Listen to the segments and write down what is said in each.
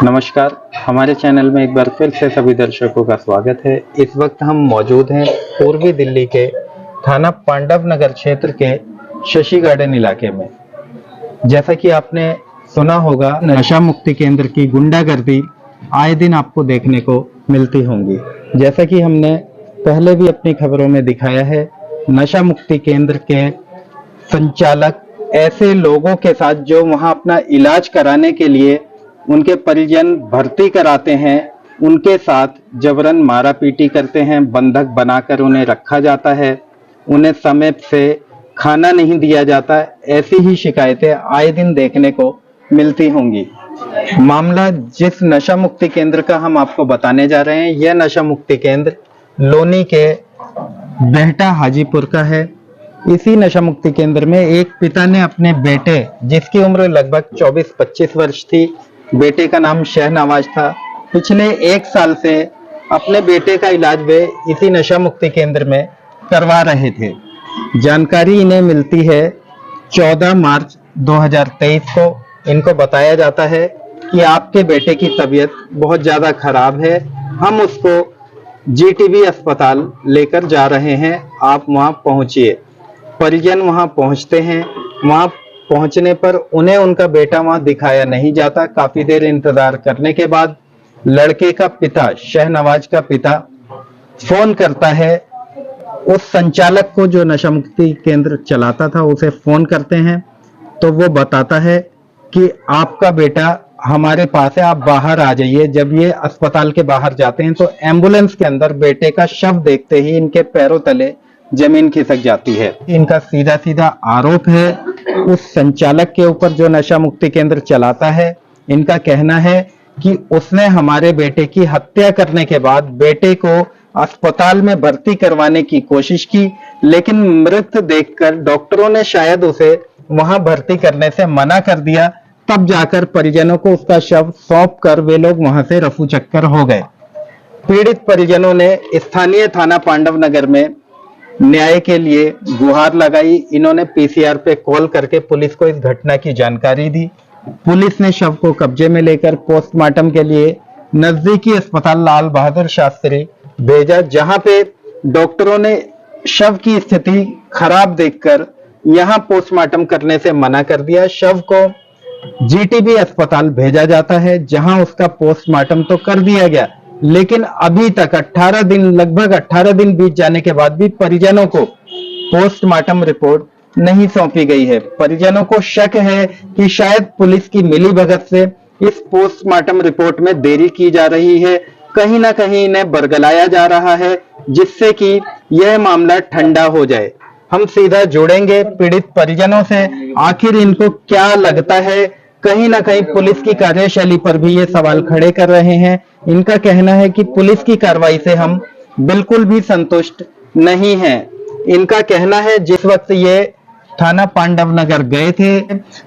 नमस्कार, हमारे चैनल में एक बार फिर से सभी दर्शकों का स्वागत है। इस वक्त हम मौजूद हैं पूर्वी दिल्ली के थाना पांडव नगर क्षेत्र के शशि गार्डन इलाके में। जैसा कि आपने सुना होगा, नशा मुक्ति केंद्र की गुंडागर्दी आए दिन आपको देखने को मिलती होंगी। जैसा कि हमने पहले भी अपनी खबरों में दिखाया है, नशा मुक्ति केंद्र के संचालक ऐसे लोगों के साथ जो वहां अपना इलाज कराने के लिए उनके परिजन भर्ती कराते हैं, उनके साथ जबरन मारा पीटी करते हैं, बंधक बनाकर उन्हें रखा जाता है, उन्हें समय से खाना नहीं दिया जाता। ऐसी ही शिकायतें आए दिन देखने को मिलती होंगी। मामला जिस नशा मुक्ति केंद्र का हम आपको बताने जा रहे हैं, यह नशा मुक्ति केंद्र लोनी के बेहटा हाजीपुर का है। इसी नशा मुक्ति केंद्र में एक पिता ने अपने बेटे, जिसकी उम्र लगभग 24-25 वर्ष थी, बेटे का नाम शहनवाज था, पिछले 1 साल से अपने बेटे का इलाज वे इसी नशा मुक्ति केंद्र में करवा रहे थे। जानकारी इन्हें मिलती है 14 मार्च 2023 को। इनको बताया जाता है कि आपके बेटे की तबीयत बहुत ज्यादा खराब है, हम उसको जीटीबी अस्पताल लेकर जा रहे हैं, आप वहां पहुंचिए। परिजन वहां पहुंचते हैं। वहां पहुंचने पर उन्हें उनका बेटा वहां दिखाया नहीं जाता। काफी देर इंतजार करने के बाद लड़के का पिता, शहनवाज का पिता, फोन करता है उस संचालक को जो नशा मुक्ति केंद्र चलाता था, उसे फोन करते हैं तो वो बताता है कि आपका बेटा हमारे पास है, आप बाहर आ जाइए। जब ये अस्पताल के बाहर जाते हैं तो एम्बुलेंस के अंदर बेटे का शव देखते ही इनके पैरों तले जमीन खिसक जाती है। इनका सीधा सीधा आरोप है उस संचालक के ऊपर जो नशा मुक्ति केंद्र चलाता है। इनका कहना है कि उसने हमारे बेटे की हत्या करने के बाद बेटे को अस्पताल में भर्ती करवाने की कोशिश की, लेकिन मृत देखकर डॉक्टरों ने शायद उसे वहां भर्ती करने से मना कर दिया। तब जाकर परिजनों को उसका शव सौंप कर वे लोग वहां से रफू चक्कर हो गए। पीड़ित परिजनों ने स्थानीय थाना पांडव नगर में न्याय के लिए गुहार लगाई। इन्होंने पीसीआर पे कॉल करके पुलिस को इस घटना की जानकारी दी। पुलिस ने शव को कब्जे में लेकर पोस्टमार्टम के लिए नजदीकी अस्पताल लाल बहादुर शास्त्री भेजा, जहां पे डॉक्टरों ने शव की स्थिति खराब देखकर यहां पोस्टमार्टम करने से मना कर दिया। शव को जीटीबी अस्पताल भेजा जाता है, जहां उसका पोस्टमार्टम तो कर दिया गया, लेकिन अभी तक 18 दिन, लगभग 18 दिन बीत जाने के बाद भी परिजनों को पोस्टमार्टम रिपोर्ट नहीं सौंपी गई है। परिजनों को शक है कि शायद पुलिस की मिलीभगत से इस पोस्टमार्टम रिपोर्ट में देरी की जा रही है, कहीं ना कहीं इन्हें बरगलाया जा रहा है, जिससे कि यह मामला ठंडा हो जाए। हम सीधा जुड़ेंगे पीड़ित परिजनों से, आखिर इनको क्या लगता है। कहीं ना कहीं पुलिस की कार्यशैली पर भी ये सवाल खड़े कर रहे हैं। इनका कहना है कि पुलिस की कार्रवाई से हम बिल्कुल भी संतुष्ट नहीं हैं। इनका कहना है जिस वक्त ये थाना पांडव नगर गए थे,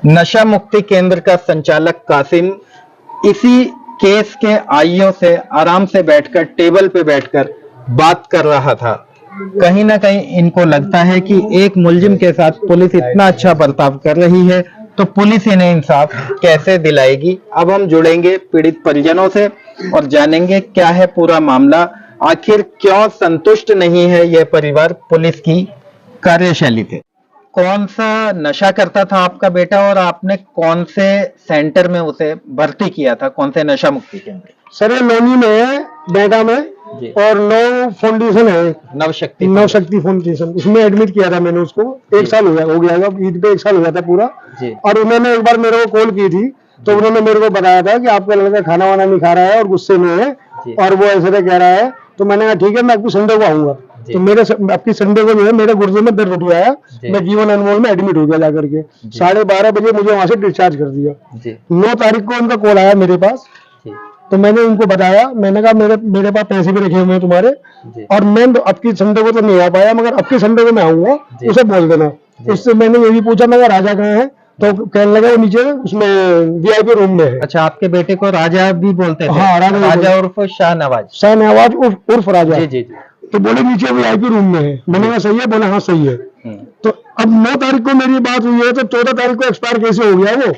नशा मुक्ति केंद्र का संचालक कासिम इसी केस के आईओ से आराम से बैठकर, टेबल पे बैठकर बात कर रहा था। कहीं ना कहीं इनको लगता है कि एक मुलजिम के साथ पुलिस इतना अच्छा बर्ताव कर रही है तो पुलिस इन्हें इंसाफ कैसे दिलाएगी। अब हम जुड़ेंगे पीड़ित परिजनों से और जानेंगे क्या है पूरा मामला, आखिर क्यों संतुष्ट नहीं है यह परिवार पुलिस की कार्यशैली से। कौन सा नशा करता था आपका बेटा और आपने कौन से सेंटर में उसे भर्ती किया था, कौन से नशा मुक्ति केंद्र? सर ये लोनी में है, बेटा में, और नव फाउंडेशन है, नवशक्ति फाउंडेशन, उसमें एडमिट किया था मैंने उसको। 1 साल हो गया ईद पे 1 साल हो गया था पूरा। और उन्होंने एक बार मेरे को कॉल की थी तो उन्होंने मेरे को बताया था कि आपका लड़का खाना वाना नहीं खा रहा है और गुस्से में है और वो ऐसे कह रहा है। तो मैंने कहा ठीक है, मैं आपको संडे को आऊंगा। तो मेरे आपकी संडे को जो है मेरे गुर्दे में दर्द उठ आया, मैं जीवन अनमोल में एडमिट हो गया जाकर के। 12:30 बजे मुझे वहां से डिस्चार्ज कर दिया। 9 तारीख को उनका कॉल आया मेरे पास, तो मैंने उनको बताया, मैंने कहा मेरे पास पैसे भी रखे हुए हैं तुम्हारे, और मैं आपकी संडे को तो नहीं आ पाया, मगर आपके संडे को मैं आऊंगा, उसे बोल देना। उससे मैंने ये भी पूछा मैं राजा कहाँ है, तो कहने लगा वो नीचे उसमें वीआईपी रूम में है। अच्छा, आपके बेटे को राजा भी बोलते थे? हाँ, राजा उर्फ शाहनवाज, शाहनवाज उर्फ राजा। जी। तो बोले नीचे वीआईपी रूम में है। मैंने कहा सही है, बोले हाँ सही है। तो अब 9 तारीख को मेरी बात हुई है, तो 14 तारीख को एक्सपायर कैसे हो गया वो?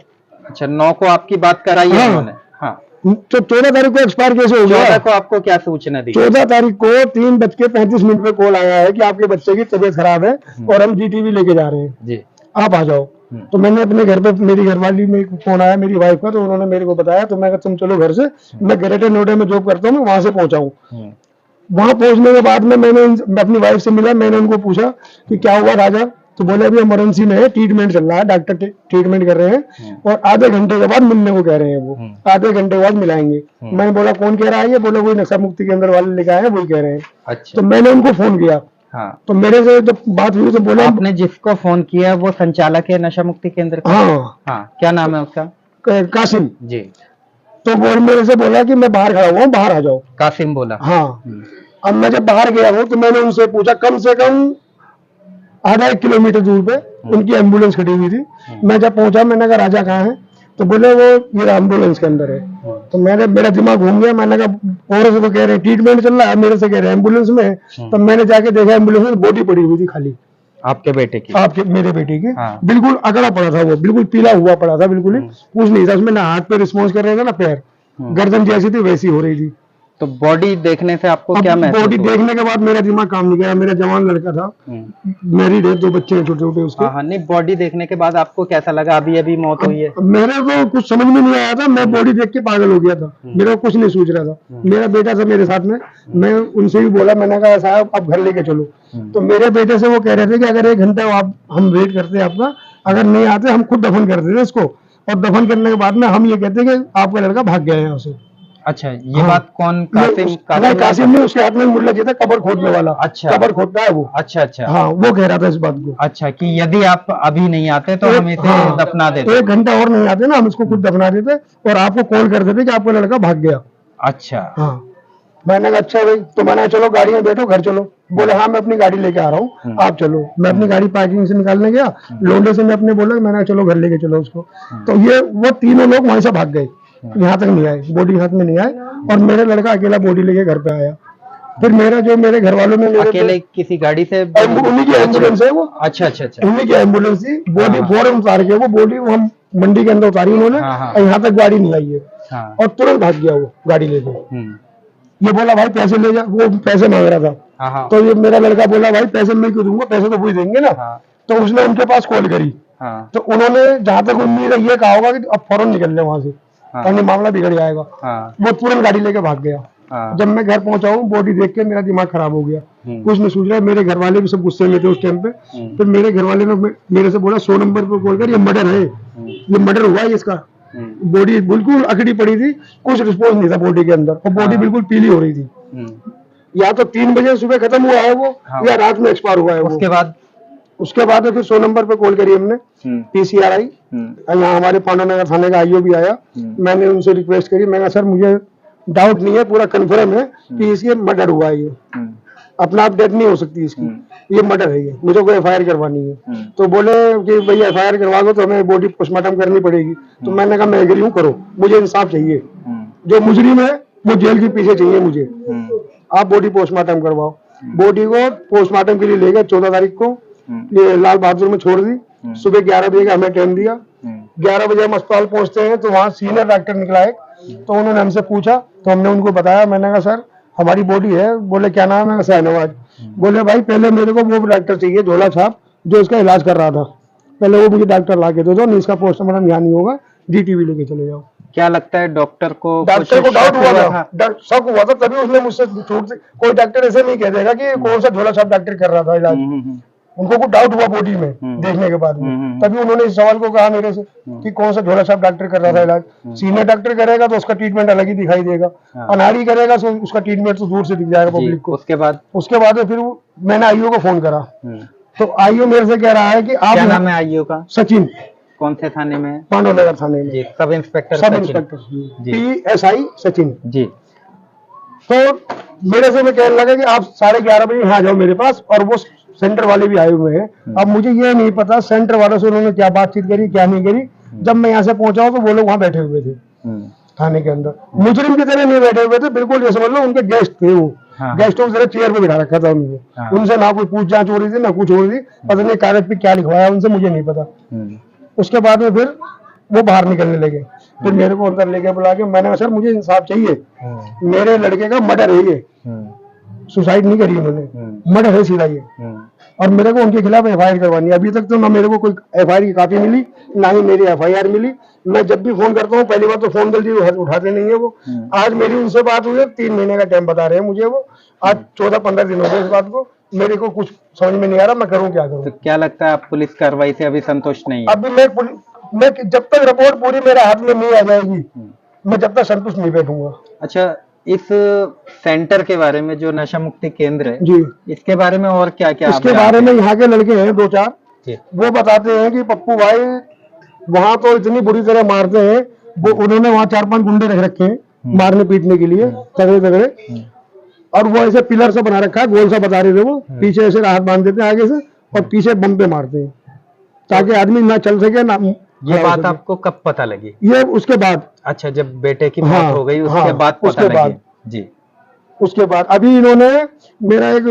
अच्छा, 9 को आपकी बात कराई है उन्होंने? हाँ। तो 14 तारीख को एक्सपायर कैसे हो 14 गया? को आपको क्या सूचना दी? 14 तारीख को 3:35 पे कॉल आया है कि आपके बच्चे की तबीयत खराब है और हम जीटीवी लेके जा रहे हैं जी। आप आ जाओ। तो मैंने अपने घर पे, मेरी घरवाली में फोन आया मेरी वाइफ का, तो उन्होंने मेरे को बताया, तो मैं कहा तुम चलो घर से, मैं ग्रेटर नोएडा में जॉब करता हूँ, वहां से पहुंचाऊँ। वहां पहुंचने के बाद में मैं अपनी वाइफ से मिला, मैंने उनको पूछा कि क्या हुआ राजा, तो बोले अभी इमरजेंसी में है, ट्रीटमेंट चल रहा है, डॉक्टर ट्रीटमेंट कर रहे हैं और आधे घंटे के बाद मिलने को कह रहे हैं, वो आधे घंटे के बाद मिलाएंगे। मैंने बोला कौन कह रहा है ये? बोले वही नशा मुक्ति केंद्र वाले लेके आए हैं, वही कह रहे हैं। अच्छा। तो मैंने उनको फोन किया। हाँ। तो मेरे से जब बात हुई तो बोले आपने जिसको फोन किया वो संचालक है नशा मुक्ति केंद्र का? हाँ, क्या नाम है उसका? कासिम जी। तो वो मेरे से बोला कि मैं बाहर खड़ा हुआ हूँ, बाहर आ जाओ। कासिम बोला? हाँ। अब मैं जब बाहर गया हूँ तो मैंने उनसे पूछा, कम से कम आधा 1 किलोमीटर दूर पे उनकी एम्बुलेंस खड़ी हुई थी। मैं जब पहुंचा, मैंने कहा राजा कहाँ है? तो बोले वो ये एम्बुलेंस के अंदर है। तो मेरा दिमाग घूम गया, मैंने कहा और से तो कह रहे हैं ट्रीटमेंट चल रहा है, मेरे से कह रहे हैं एम्बुलेंस में है। तो मैंने जाके देखा एम्बुलेंस में बॉडी पड़ी हुई थी खाली। आपके बेटे की? मेरे बेटे की। हाँ। बिल्कुल अगड़ा पड़ा था, वो बिल्कुल पीला हुआ पड़ा था, बिल्कुल ही कुछ नहीं था उसमें, ना हाथ पे रिस्पॉन्स कर रहे थे ना पैर, गर्दन जैसी थी वैसी हो रही थी। तो बॉडी देखने से आपको क्या महसूस बॉडी देखने के बाद मेरा दिमाग काम नहीं किया, मेरा जवान लड़का था, मेरी 2 बच्चे हैं छोटे छोटे उसके। हाँ, नहीं बॉडी देखने के बाद आपको कैसा लगा? अभी अभी मौत हुई है। मेरे को कुछ समझ में नहीं आया था, मैं बॉडी देख के पागल हो गया था, मेरा कुछ नहीं सूझ रहा था। मेरा बेटा था मेरे साथ में, मैं उनसे भी बोला, मैंने कहा साहब आप घर लेके चलो। तो मेरे बेटे से वो कह रहे थे कि अगर 1 घंटा हम वेट करते हैं आपका, अगर नहीं आते हम खुद दफन कर देते इसको, और दफन करने के बाद में हम ये कहते कि आपका लड़का भाग गया है यहाँ से। अच्छा, ये बात कौन? कासिम ने, उसके हाथ में मुल्ला जी था, कबर खोदने वाला। अच्छा। कबर खोदता है वो। अच्छा अच्छा। हाँ, वो कह रहा था इस बात को। अच्छा, कि यदि आप अभी नहीं आते तो हम इसे दफना देते। 1 घंटा और नहीं आते ना, हम इसको खुद दफना देते और आपको कॉल कर देते कि आपका लड़का भाग गया। अच्छा। हाँ। मैंने कहा अच्छा भाई, तो मैंने चलो गाड़ी में बैठो, घर चलो। बोले हाँ मैं अपनी गाड़ी लेके आ रहा हूँ, आप चलो। मैं अपनी गाड़ी पार्किंग से निकालने गया, लोंडे से मैं अपने बोला, मैंने चलो घर लेके चलो उसको। तो वो तीनों लोग वहीं से भाग गए, यहाँ तक नहीं आए, बॉडी हाथ में नहीं आए, और मेरा लड़का अकेला बॉडी लेके घर पे आया। फिर मेरे घर वालों ने अकेले किसी गाड़ी से? उन्हीं की एम्बुलेंस है वो। अच्छा अच्छा अच्छा। उन्हीं की एम्बुलेंस थी, बॉडी फौरन उतार के, वो बॉडी हम मंडी के अंदर उतारी उन्होंने, और यहाँ तक गाड़ी नहीं आई है, और तुरंत भाग गया वो गाड़ी लेके। ये बोला भाई पैसे ले जा, वो पैसे मांग रहा था। तो ये मेरा लड़का बोला भाई पैसे मैं क्यों दूंगा, पैसे तो वही देंगे ना। तो उसने उनके पास कॉल करी, तो उन्होंने जहां तक उम्मीद है ये कहा होगा कि अब फौरन निकल ले वहां से, और मामला बिगड़ जाएगा। वो तुरंत गाड़ी लेके भाग गया। जब मैं घर पहुंचा हूँ, बॉडी देख के मेरा दिमाग खराब हो गया, कुछ नहीं सूझ रहा। मेरे घर वाले भी सब गुस्से में थे उस टाइम पे। फिर मेरे घर वाले ने मेरे से बोला 100 नंबर पे कॉल कर, ये मर्डर है, ये मर्डर हुआ है इसका। बॉडी बिल्कुल अकड़ी पड़ी थी, कुछ रिस्पॉन्स नहीं था बॉडी के अंदर, और बॉडी बिल्कुल पीली हो रही थी। या तो 3 बजे सुबह खत्म हुआ है वो, या रात में एक्सपायर हुआ है वो। उसके बाद फिर 100 नंबर पे कॉल करी हमने, पीसीआर आई, यहाँ हमारे पांडवनगर थाने का आईओ भी आया। मैंने उनसे रिक्वेस्ट करी, मैं सर मुझे डाउट नहीं है, पूरा कंफर्म है कि इसके मर्डर हुआ है, ये अपना आप डेथ नहीं हो सकती इसकी, ये मर्डर है, ये मुझे कोई एफआईआर करवानी है। तो बोले कि भैया एफआईआर करवा दो तो हमें बॉडी पोस्टमार्टम करनी पड़ेगी। तो मैंने कहा मैं एग्री हूँ, करो, मुझे इंसाफ चाहिए, जो मुजरिम है वो जेल के पीछे चाहिए मुझे, आप बॉडी पोस्टमार्टम करवाओ। बॉडी को पोस्टमार्टम के लिए ले गए 14 तारीख को, लाल बहादुर में छोड़ दी। सुबह 11 बजे का हमें टाइम दिया। 11 बजे हम अस्पताल पहुंचते हैं तो वहाँ सीनियर डॉक्टर निकला एक, तो उन्होंने हमसे पूछा, तो हमने उनको बताया। मैंने कहा सर हमारी बॉडी है। बोले क्या नाम है? शाहनवाज। बोले भाई पहले मेरे को वो डॉक्टर चाहिए झोला छाप जो इसका इलाज कर रहा था, पहले वो मुझे डॉक्टर ला के दो, नहीं इसका पोस्टमार्टम यहाँ नहीं होगा, जीटीवी लेके चले जाओ। क्या लगता है डॉक्टर को डाउट हुआ था, शक हुआ था, तभी उसने मुझसे छूट। कोई डॉक्टर ऐसे नहीं कह देगा कि कौन सा झोला छाप डॉक्टर कर रहा था इलाज, उनको कुछ डाउट हुआ बॉडी में देखने के बाद में, तभी उन्होंने इस सवाल को कहा मेरे से कि कौन सा झोला छाप डॉक्टर कर रहा था इलाज। सीनियर डॉक्टर करेगा तो उसका ट्रीटमेंट अलग ही दिखाई देगा, अनाड़ी करेगा तो उसका ट्रीटमेंट तो दूर से दिख जाएगा पब्लिक को। उसके बाद फिर मैंने आईओ को फोन करा, तो आईओ मेरे से कह रहा है कि आप, क्या नाम है आईओ का? सचिन। कौन से थाने में? पांडवनगर थाने में, sub inspector PSI Sachin ji. तो मेरे से मैं कहने लगा कि आप 11:30 बजे यहाँ आ जाओ मेरे पास, और वो सेंटर वाले भी आए हुए हैं। अब मुझे ये नहीं पता सेंटर वालों से उन्होंने क्या बातचीत करी क्या नहीं करी। जब मैं यहाँ से पहुंचा हूँ तो वो लोग वहाँ बैठे हुए थे थाने के अंदर, मुजरिम की तरह नहीं बैठे हुए थे, बिल्कुल ये समझ लो उनके गेस्ट थे वो। गेस्टों की तरह चेयर पे बिठा रखा था उनको। उनसे ना कोई पूछ जांच हो रही थी ना कुछ हो रही थी, पता नहीं कागज पे क्या लिखवाया उनसे, मुझे नहीं पता। उसके बाद में फिर वो बाहर निकलने लगे। फिर मेरे को अंदर लेके बुला के मैंने कहा सर मुझे इंसाफ चाहिए, मेरे लड़के का मर्डर है ये, सुसाइड नहीं करी उन्होंने, मर्डर है सीधा ये, और मेरे को उनके खिलाफ एफआईआर करवानी है। अभी तक तो ना मेरे को कोई एफआईआर की कॉपी मिली, ना ही मेरी एफआईआर मिली। मैं जब भी फोन करता हूँ, पहली बार तो फोन जल्दी उठाते नहीं है वो। आज मेरी उनसे बात हुई है, 3 महीने का टाइम बता रहे हैं मुझे वो, आज 14-15 दिन हो गए इस बात को। मेरे को कुछ समझ में नहीं आ रहा, मैं करूँ क्या करूँ। तो क्या लगता है आप पुलिस कार्रवाई से अभी संतुष्ट नहीं है? अभी मैं जब तक रिपोर्ट पूरी मेरे हाथ में नहीं आ जाएगी, मैं जब तक संतुष्ट नहीं बैठूंगा। अच्छा, इस सेंटर के बारे में, जो नशा मुक्ति केंद्र है जी, इसके बारे में और क्या क्या इसके बारे में यहाँ के लड़के हैं 2-4, वो बताते हैं कि पप्पू भाई वहाँ तो इतनी बुरी तरह मारते हैं, वो उन्होंने वहाँ 4-5 गुंडे रख रखे हैं मारने पीटने के लिए, तगड़े तगड़े, और वो ऐसे पिलर से बना रखा है, गोल सा बता रहे थे वो, पीछे ऐसे हाथ बांध देते हैं आगे से और पीछे बम पे मारते हैं ताकि आदमी ना चल सके ना। ये बात आपको कब पता लगी? ये उसके बाद। अच्छा, जब बेटे की मौत हो गई उसके बाद पता लगी? जी, उसके बाद अभी इन्होंने, मेरा एक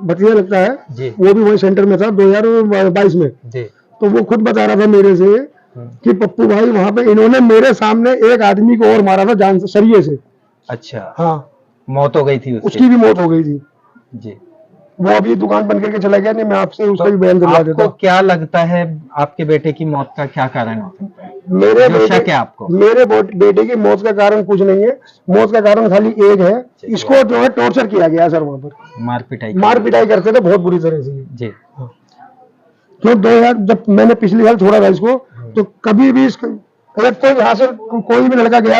भतीजा लगता है जी, वो भी वही सेंटर में था 2022 में जी, तो वो खुद बता रहा था मेरे से कि पप्पू भाई वहां पे इन्होंने मेरे सामने एक आदमी को और मारा था जान से, सरिये से। अच्छा, हाँ, मौत हो गई थी उसकी भी मौत हो गई थी जी। वो अभी दुकान बंद करके चला गया। नहीं, मैं आपसे उसका भी बयान दिलवा देता आपको क्या लगता है आपके बेटे की मौत का क्या कारण हो सकता है? मेरे बेटे की मौत का कारण कुछ नहीं है, मौत का कारण खाली एक है, इसको जो है टॉर्चर किया गया सर, वहां पर मार पिटाई करते थे बहुत बुरी तरह से जी। क्यों 2000 जब मैंने पिछली साल छोड़ा था इसको, तो कभी भी अगर तो यहाँ से कोई भी लड़का गया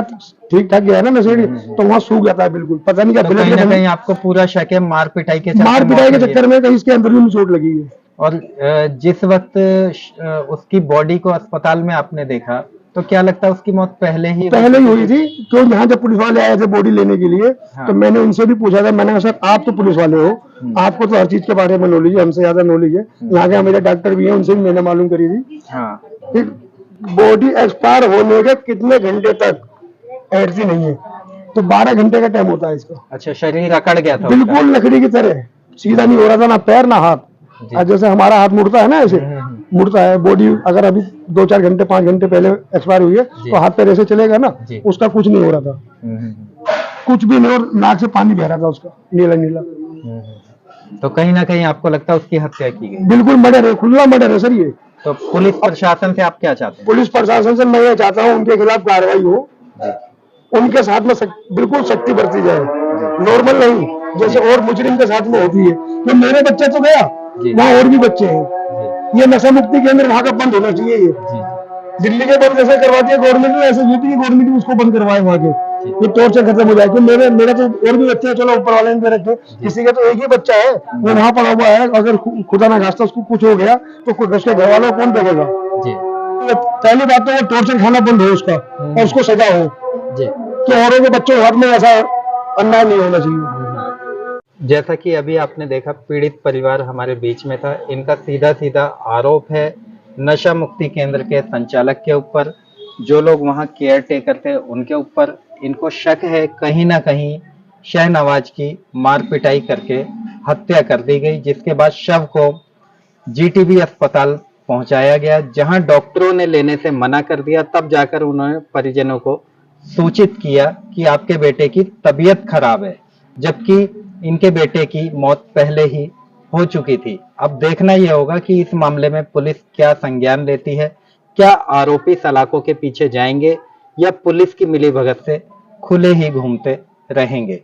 ठीक ठाक गया ना नशेड़ी, तो वहाँ सूख जाता है बिल्कुल, पता नहीं क्या तो कहीं ना कहीं आपको पूरा शक है मार पिटाई के चक्कर में कहीं इसके अंदर भी चोट लगी है। और जिस वक्त उसकी बॉडी को अस्पताल में आपने देखा, तो क्या लगता है उसकी मौत पहले ही हुई थी? क्यों यहाँ जब पुलिस वाले आए थे बॉडी लेने के लिए, तो मैंने उनसे भी पूछा था, मैंने कहा सर आप तो पुलिस वाले हो, आपको तो हर चीज के बारे में नॉलेज है, हमसे ज्यादा नॉलेज है, यहाँ के मेरे डॉक्टर भी हैं, उनसे भी मैंने मालूम करी थी बॉडी एक्सपायर होने के कितने घंटे तक ऐसी नहीं है, तो 12 घंटे का टाइम होता है इसका। अच्छा, शरीर अकड़ गया था बिल्कुल लकड़ी की तरह, सीधा नहीं हो रहा था, ना पैर ना हाथ, जैसे हमारा हाथ मुड़ता है ना ऐसे मुड़ता है बॉडी। अगर अभी 2-4 घंटे 5 घंटे पहले एक्सपायर हुई है तो हाथ पैर ऐसे चलेगा ना, उसका कुछ नहीं हो रहा था, कुछ भी नहीं, और नाक से पानी बह रहा था उसका नीला नीला। तो कहीं ना कहीं आपको लगता है उसकी हत्या की गई? बिल्कुल मर्डर है, खुला मर्डर है सर ये। तो पुलिस प्रशासन से आप क्या चाहते हैं? पुलिस प्रशासन से मैं ये चाहता हूँ उनके खिलाफ कार्रवाई हो, उनके साथ में बिल्कुल सख्ती बरती जाए, नॉर्मल नहीं जैसे और मुजरिम के साथ में होती है। तो मेरे बच्चे तो गया, वहाँ और भी बच्चे हैं, ये नशा मुक्ति केंद्र वहाँ का बंद होना चाहिए। ये दिल्ली के बंद जैसे करवाती है गवर्नमेंट ने, ऐसे यूपी की गवर्नमेंट भी उसको बंद करवाए वहाँ के, ये टॉर्चर खत्म हो जाए। क्योंकि मेरा तो और भी बच्चे हैं, चलो ऊपर वाले ने रखे, किसी का तो एक ही बच्चा है वो वहाँ पड़ा हुआ है, अगर खुदा ना खास्ता उसको कुछ हो गया तो उसके घर वालों को कौन देखेगा? पहली बात तो वो टॉर्चर खाना बंद हो उसका और उसको सजा हो, तो औरों के बच्चों के हाथ में ऐसा अन्याय नहीं होना चाहिए। जैसा कि अभी आपने देखा, पीड़ित परिवार हमारे बीच में था। इनका सीधा सीधा आरोप है नशा मुक्ति केंद्र के संचालक के ऊपर, जो लोग वहां केयर टेकर थे उनके ऊपर। इनको शक है कहीं ना कहीं शहनवाज की मार पिटाई करके हत्या कर दी गई, जिसके बाद शव को जीटीबी अस्पताल पहुंचाया गया, जहां डॉक्टरों ने लेने से मना कर दिया। तब जाकर उन्होंने परिजनों को सूचित किया कि आपके बेटे की तबीयत खराब है, जबकि इनके बेटे की मौत पहले ही हो चुकी थी। अब देखना यह होगा कि इस मामले में पुलिस क्या संज्ञान लेती है, क्या आरोपी सलाखों के पीछे जाएंगे या पुलिस की मिलीभगत से खुले ही घूमते रहेंगे।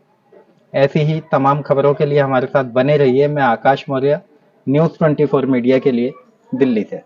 ऐसी ही तमाम खबरों के लिए हमारे साथ बने रहिए। मैं आकाश मौर्य, न्यूज़ 24 मीडिया के लिए दिल्ली से।